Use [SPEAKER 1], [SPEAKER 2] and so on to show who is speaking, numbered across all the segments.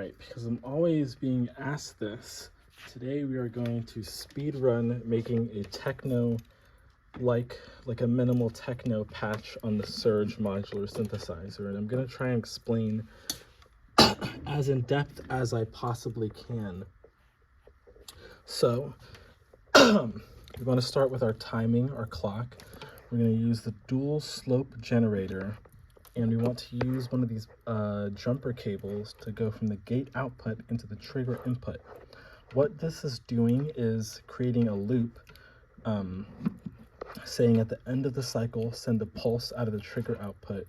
[SPEAKER 1] Alright, because I'm always being asked this, today we are going to speed run making a techno, like a minimal techno patch on the Serge modular synthesizer. And I'm going to try and explain as in depth as I possibly can. So, we're going to start with our timing, our clock. We're going to use the dual slope generator. And we want to use one of these jumper cables to go from the gate output into the trigger input. What this is doing is creating a loop, saying at the end of the cycle, send a pulse out of the trigger output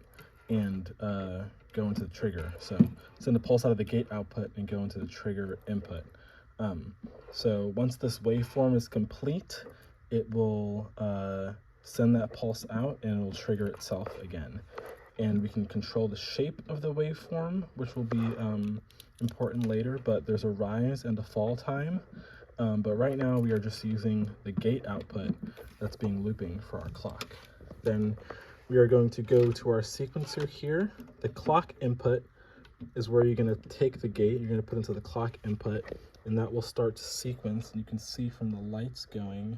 [SPEAKER 1] and go into the trigger. So send a pulse out of the gate output and go into the trigger input. So once this waveform is complete, it will send that pulse out and it will trigger itself again. And we can control the shape of the waveform, which will be important later, but there's a rise and a fall time. But right now we are just using the gate output that's being looping for our clock. Then we are going to go to our sequencer here. The clock input is where you're going to take the gate, you're going to put into the clock input, and that will start to sequence. And you can see from the lights going,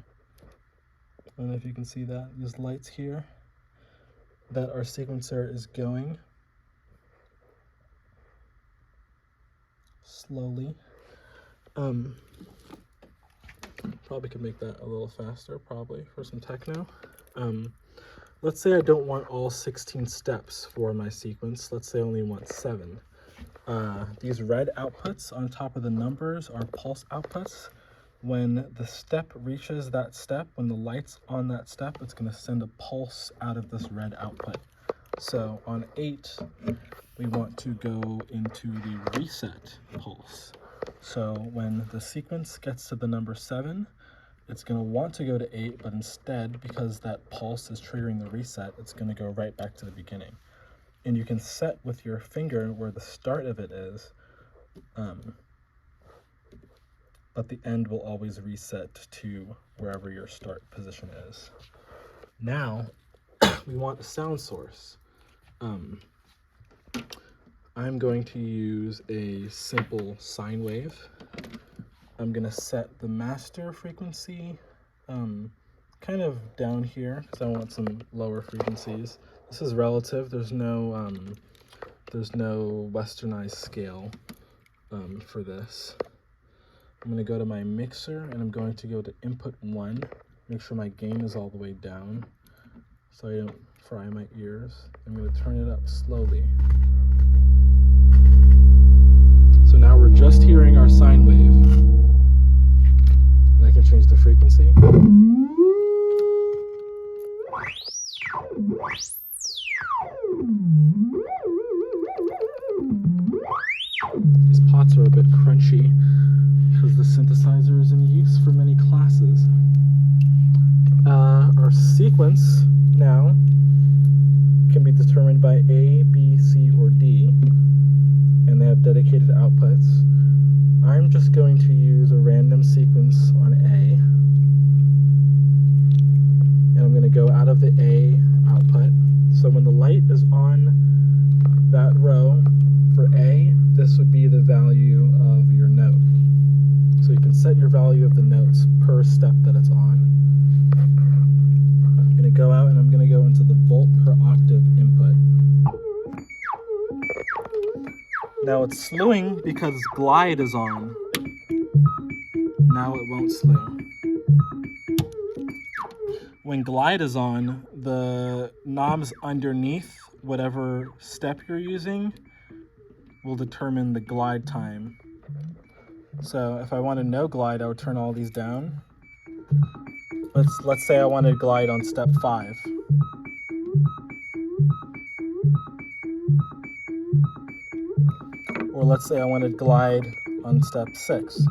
[SPEAKER 1] I don't know if you can see that, these lights here, that our sequencer is going slowly. Probably could make that a little faster, probably, for some techno. Let's say I don't want all 16 steps for my sequence. Let's say I only want 7. These red outputs on top of the numbers are pulse outputs. When the step reaches that step, when the light's on that step, it's going to send a pulse out of this red output. So on 8, we want to go into the reset pulse. So when the sequence gets to the number 7, it's going to want to go to 8, but instead, because that pulse is triggering the reset, it's going to go right back to the beginning. And you can set with your finger where the start of it is, but the end will always reset to wherever your start position is. Now, we want a sound source. I'm going to use a simple sine wave. I'm going to set the master frequency kind of down here because I want some lower frequencies. This is relative. There's no westernized scale for this. I'm going to go to my mixer and I'm going to go to input 1, make sure my gain is all the way down so I don't fry my ears. I'm going to turn it up slowly. So now we're just hearing our sine wave. And I can change the frequency. These pots are a bit crunchy because the synthesizer is in use for many classes. Our sequence now can be determined by A, B, C, or D, and they have dedicated outputs. I'm just going to use a random sequence on A, and I'm going to go out of the A output. So when the light is on that row for A, this would be the value of your note. So you can set your value of the notes per step that it's on. I'm going to go out and I'm going to go into the volt per octave input. Now it's slewing because glide is on. Now it won't slew. When glide is on, the knobs underneath whatever step you're using will determine the glide time. So if I wanted no glide, I would turn all these down. Let's say I wanted glide on step 5. Or let's say I wanted glide on step 6.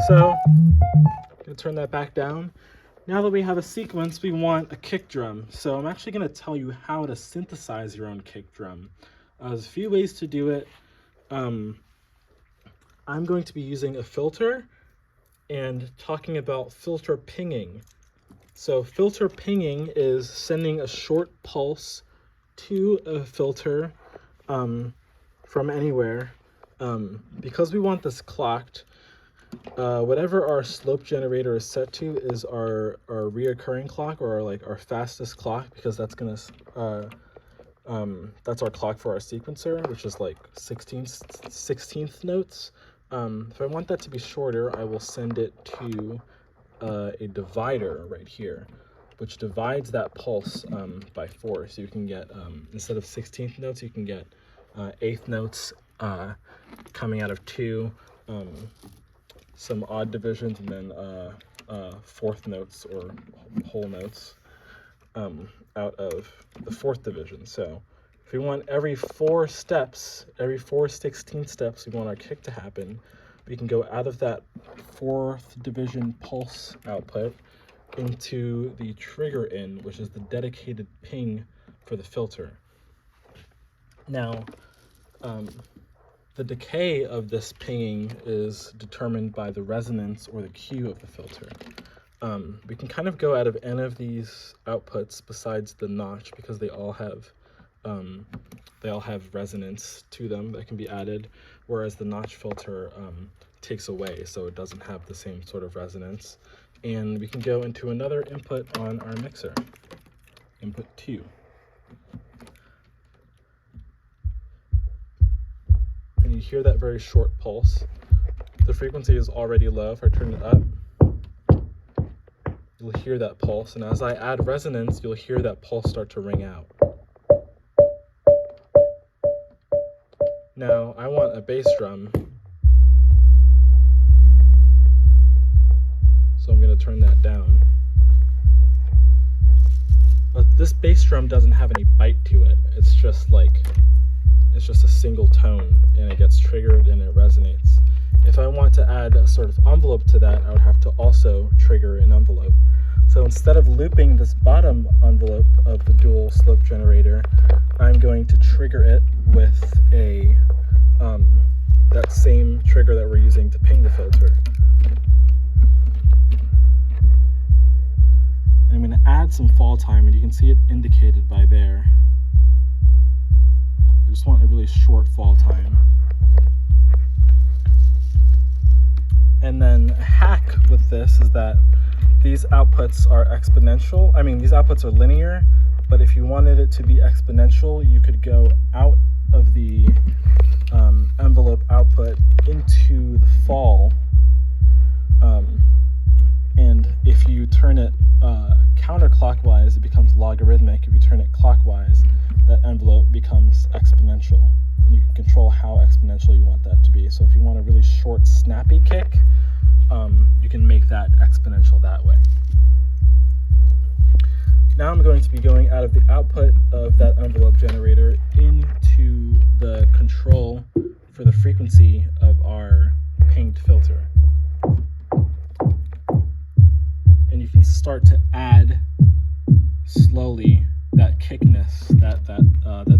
[SPEAKER 1] So gonna turn that back down. Now that we have a sequence, we want a kick drum. So I'm actually gonna tell you how to synthesize your own kick drum. There's a few ways to do it. I'm going to be using a filter and talking about filter pinging. So filter pinging is sending a short pulse to a filter from anywhere. Because we want this clocked, whatever our slope generator is set to is our reoccurring clock, or our fastest clock, because that's our clock for our sequencer, which is like 16th notes. If I want that to be shorter, I will send it to a divider right here, which divides that pulse by 4. So you can get, instead of 16th notes, you can get 8th notes coming out of 2, some odd divisions, and then 4th notes or whole notes out of the 4th division. So if we want every 4 steps, every 4 16th steps, we want our kick to happen, we can go out of that 4th division pulse output into the trigger in, which is the dedicated ping for the filter. Now, the decay of this pinging is determined by the resonance or the Q of the filter. We can kind of go out of any of these outputs besides the notch, because they all have resonance to them that can be added, whereas the notch filter takes away, so it doesn't have the same sort of resonance. And we can go into another input on our mixer, input 2. And you hear that very short pulse. The frequency is already low. If I turn it up, you'll hear that pulse, and as I add resonance, you'll hear that pulse start to ring out. Now, I want a bass drum, so I'm going to turn that down. But this bass drum doesn't have any bite to it. It's just a single tone, and it gets triggered and it resonates. If I want to add a sort of envelope to that, I would have to also trigger an envelope. So instead of looping this bottom envelope of the dual slope generator, I'm going to trigger it with that same trigger that we're using to ping the filter. And I'm going to add some fall time, and you can see it indicated by there. I just want a really short fall time. And then a hack with this is that these outputs are exponential. I mean, these outputs are linear, but if you wanted it to be exponential, you could go out of the envelope output into the fall. And if you turn it counterclockwise, it becomes logarithmic. If you turn it clockwise, that envelope becomes exponential. And you can control how exponential you want that to be. So if you want a really short, snappy kick, you can make that exponential that way. Now I'm going to be going out of the output of that envelope generator into the control for the frequency of our pinged filter. And you can start to add slowly that kickness, that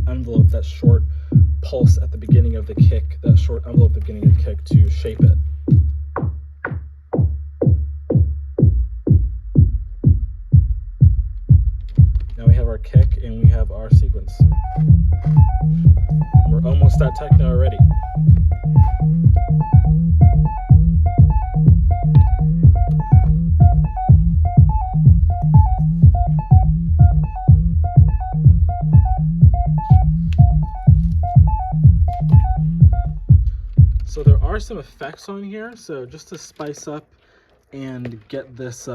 [SPEAKER 1] envelope, that short pulse at the beginning of the kick, that short envelope at the beginning of the kick, to shape it. Now we have our kick and we have our sequence. We're almost at techno already. So there are some effects on here, so just to spice up and get this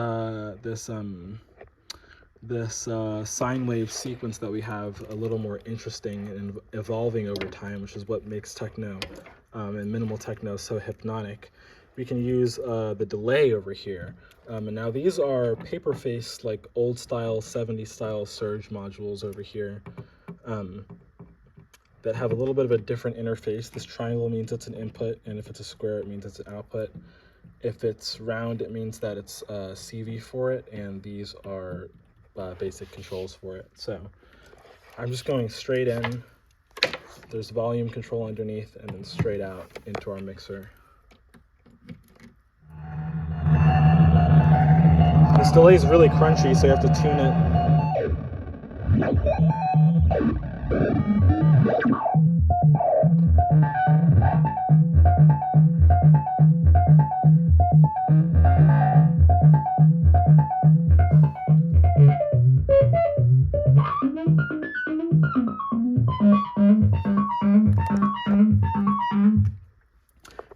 [SPEAKER 1] sine wave sequence that we have a little more interesting and evolving over time, which is what makes techno and minimal techno so hypnotic, we can use the delay over here. And now these are paper face, like old style 70s style serge modules over here. That have a little bit of a different interface. This triangle means it's an input, and if it's a square, it means it's an output. If it's round, it means that it's CV for it, and these are basic controls for it. So I'm just going straight in. There's volume control underneath, and then straight out into our mixer. This delay is really crunchy, so you have to tune it.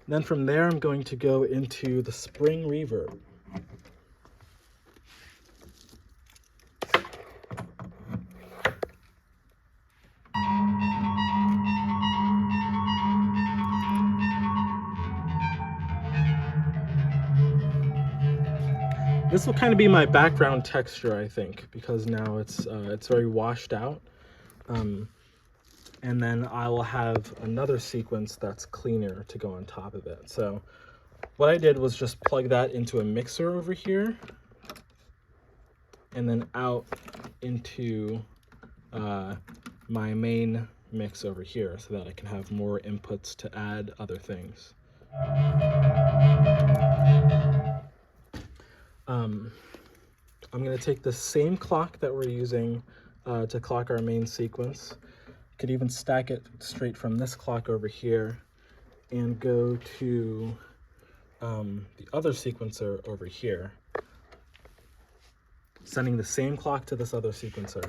[SPEAKER 1] Then from there, I'm going to go into the spring reverb. This will kind of be my background texture, I think, because now it's very washed out. And then I will have another sequence that's cleaner to go on top of it. So what I did was just plug that into a mixer over here, and then out into my main mix over here, so that I can have more inputs to add other things. I'm going to take the same clock that we're using to clock our main sequence. Could even stack it straight from this clock over here and go to the other sequencer over here, sending the same clock to this other sequencer.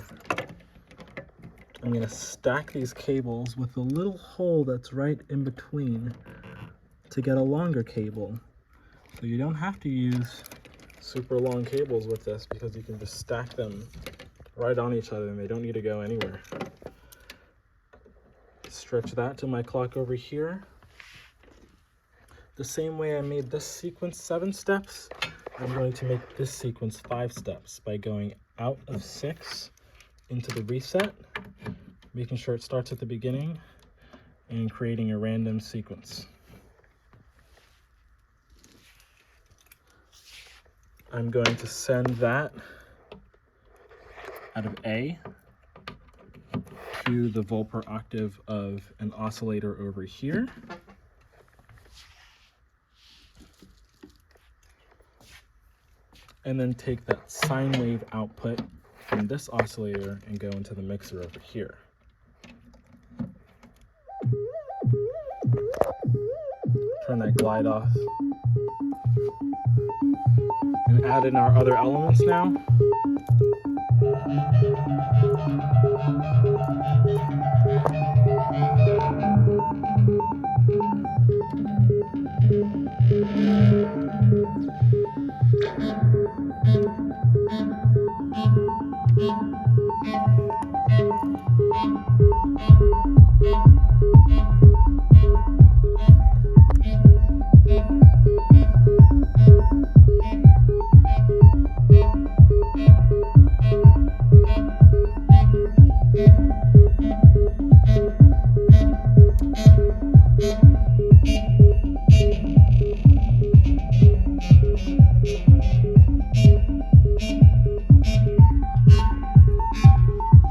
[SPEAKER 1] I'm going to stack these cables with a little hole that's right in between to get a longer cable. So you don't have to use super long cables with this, because you can just stack them right on each other and they don't need to go anywhere. Stretch that to my clock over here. The same way I made this sequence 7 steps, I'm going to make this sequence 5 steps by going out of 6 into the reset, making sure it starts at the beginning, and creating a random sequence. I'm going to send that out of A to the volt per octave of an oscillator over here. And then take that sine wave output from this oscillator and go into the mixer over here. Turn that glide off. And add in our other elements now.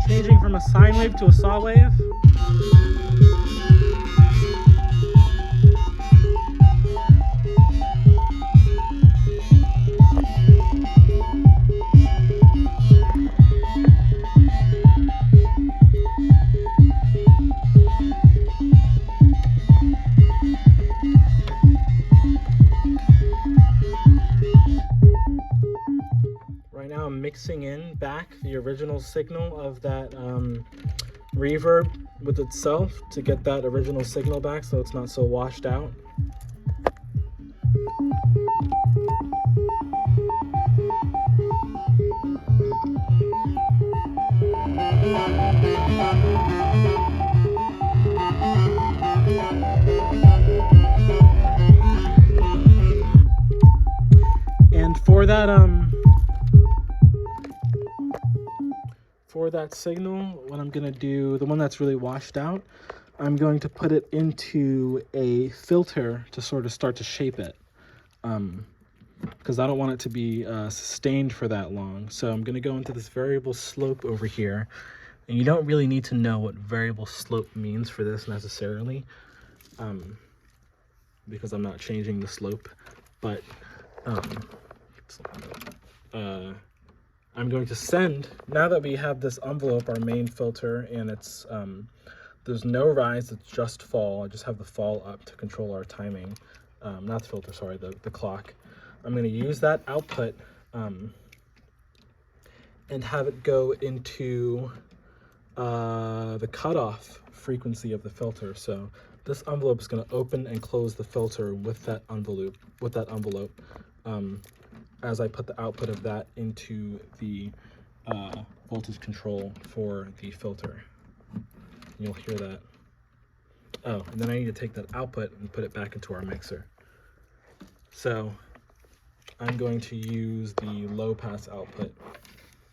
[SPEAKER 1] Changing from a sine wave to a saw wave. Right now I'm mixing in back the original signal of that reverb with itself to get that original signal back so it's not so washed out. And for that signal, what I'm gonna do, the one that's really washed out, I'm going to put it into a filter to sort of start to shape it. because I don't want it to be sustained for that long. So I'm going to go into this variable slope over here. And you don't really need to know what variable slope means for this necessarily, because I'm not changing the slope. But I'm going to send, now that we have this envelope, our main filter, and it's there's no rise, it's just fall. I just have the fall up to control our timing. Not the filter, sorry, the clock. I'm going to use that output and have it go into the cutoff frequency of the filter. So this envelope is going to open and close the filter with that envelope, as I put the output of that into the voltage control for the filter. You'll hear that. Oh, and then I need to take that output and put it back into our mixer. So I'm going to use the low pass output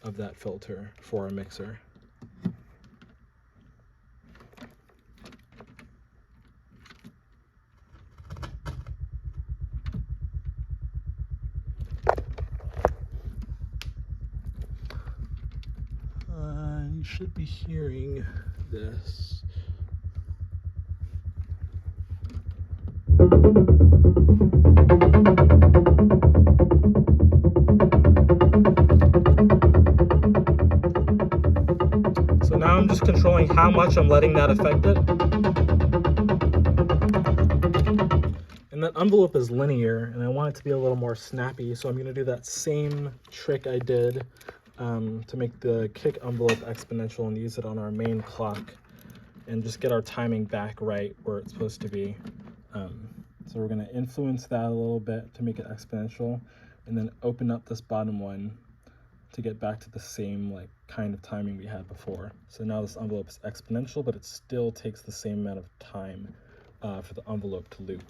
[SPEAKER 1] of that filter for our mixer. You should be hearing this. So now I'm just controlling how much I'm letting that affect it. And that envelope is linear, and I want it to be a little more snappy, so I'm going to do that same trick I did to make the kick envelope exponential and use it on our main clock and just get our timing back right where it's supposed to be. So we're going to influence that a little bit to make it exponential, and then open up this bottom one to get back to the same kind of timing we had before. So now this envelope is exponential, but it still takes the same amount of time for the envelope to loop.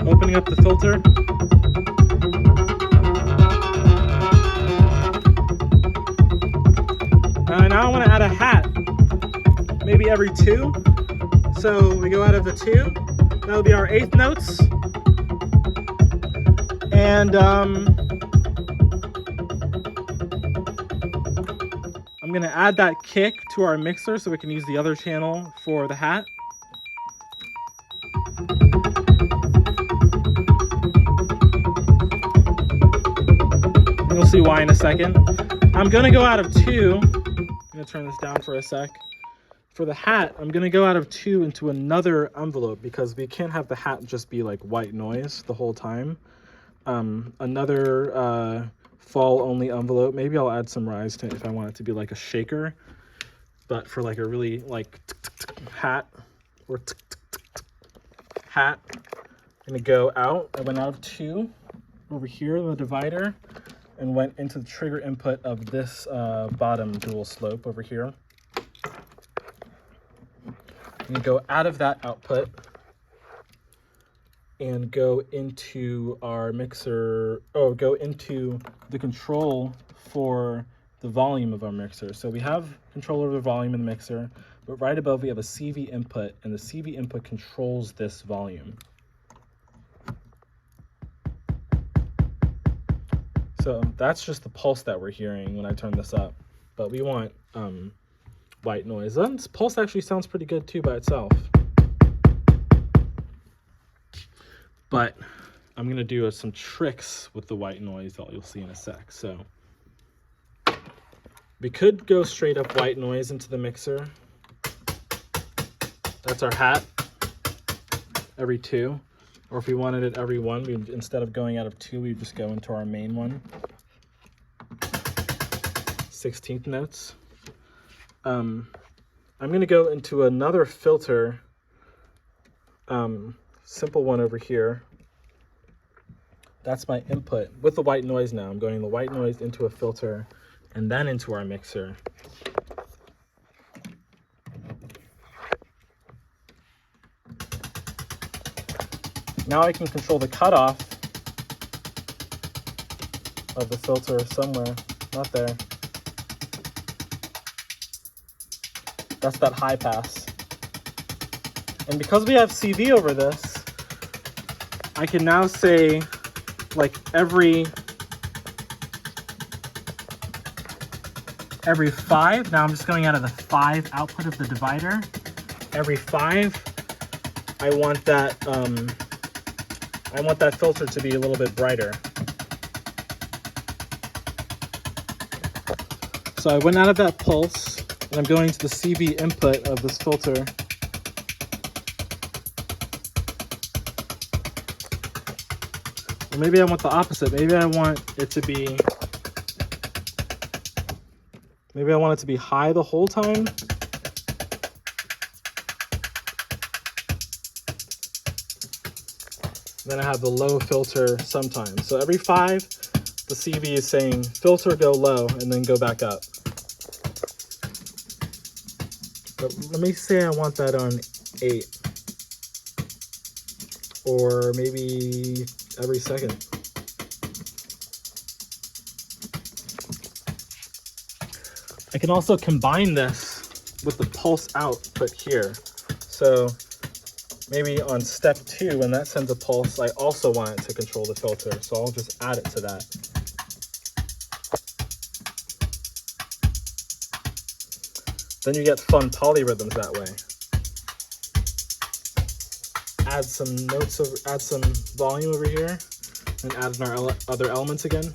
[SPEAKER 1] Opening up the filter. Now I want to add a hat, maybe every 2. So we go out of the 2. That'll be our 8th notes. And I'm going to add that kick to our mixer so we can use the other channel for the hat. You'll see why in a second. I'm going to go out of 2. I'm going to turn this down for a sec. For the hat, I'm going to go out of 2 into another envelope because we can't have the hat just be like white noise the whole time. Another fall only envelope. Maybe I'll add some rise to it if I want it to be like a shaker. But for like a really like hat or hat, I'm going to go out. I went out of 2 over here, the divider, and went into the trigger input of this bottom dual slope over here. And go out of that output and go into our mixer, go into the control for the volume of our mixer. So we have control over the volume in the mixer, but right above we have a CV input, and the CV input controls this volume. So So that's just the pulse that we're hearing when I turn this up. But we want white noise. This pulse actually sounds pretty good too by itself. But I'm going to do some tricks with the white noise that you'll see in a sec. So we could go straight up white noise into the mixer. That's our hat, every 2. Or if we wanted it every 1, we'd, instead of going out of 2, we'd just go into our main one. 16th notes. I'm going to go into another filter, simple one over here. That's my input with the white noise now. I'm going the white noise into a filter and then into our mixer. Now I can control the cutoff of the filter somewhere, not there. That's that high pass. And because we have CV over this, I can now say like every 5, now I'm just going out of the 5 output of the divider. Every 5, I want that filter to be a little bit brighter. So I went out of that pulse, and I'm going to the CV input of this filter. Or maybe I want the opposite. Maybe I want it to be high the whole time. Then I have the low filter sometimes. So every 5, the CV is saying filter go low and then go back up. But let me say I want that on 8. Or maybe every second. I can also combine this with the pulse output here. So maybe on step 2, when that sends a pulse, I also want it to control the filter. So I'll just add it to that. Then you get fun polyrhythms that way. Add some notes, add some volume over here, and add in our other elements again.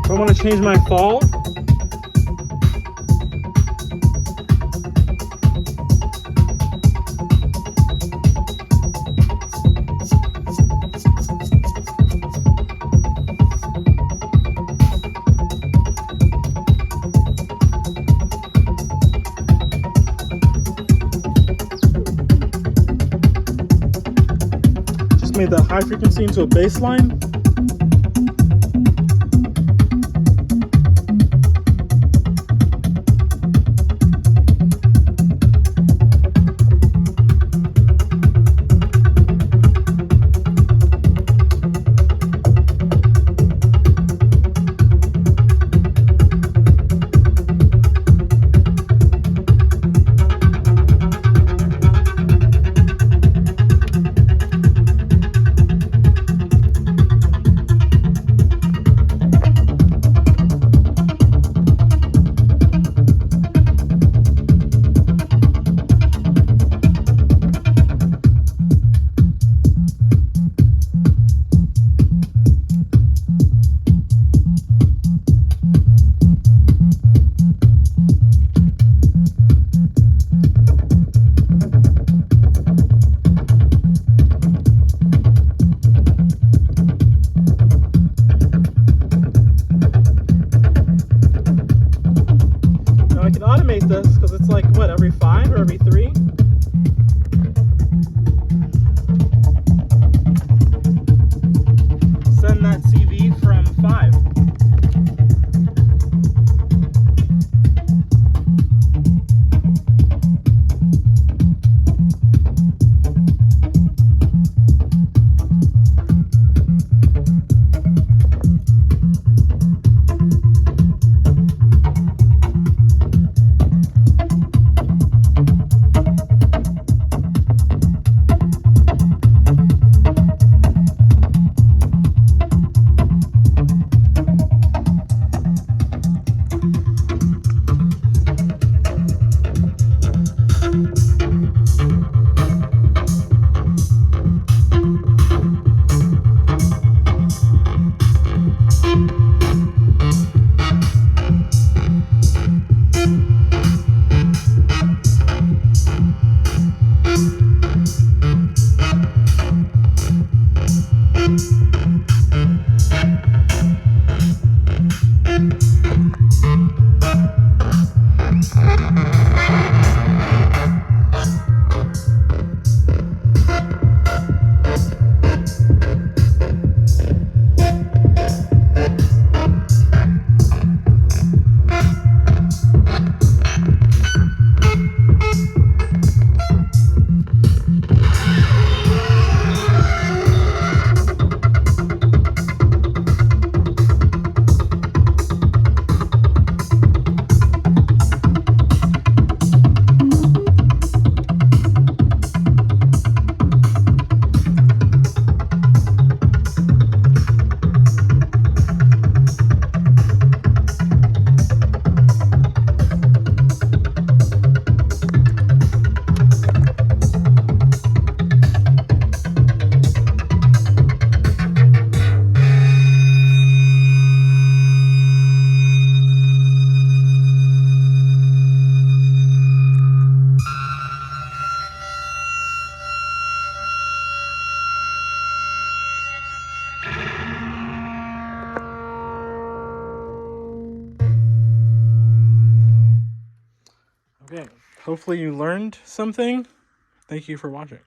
[SPEAKER 1] I want to change my fall. Just made that high frequency into a bass line. hopefully you learned something. Thank you for watching.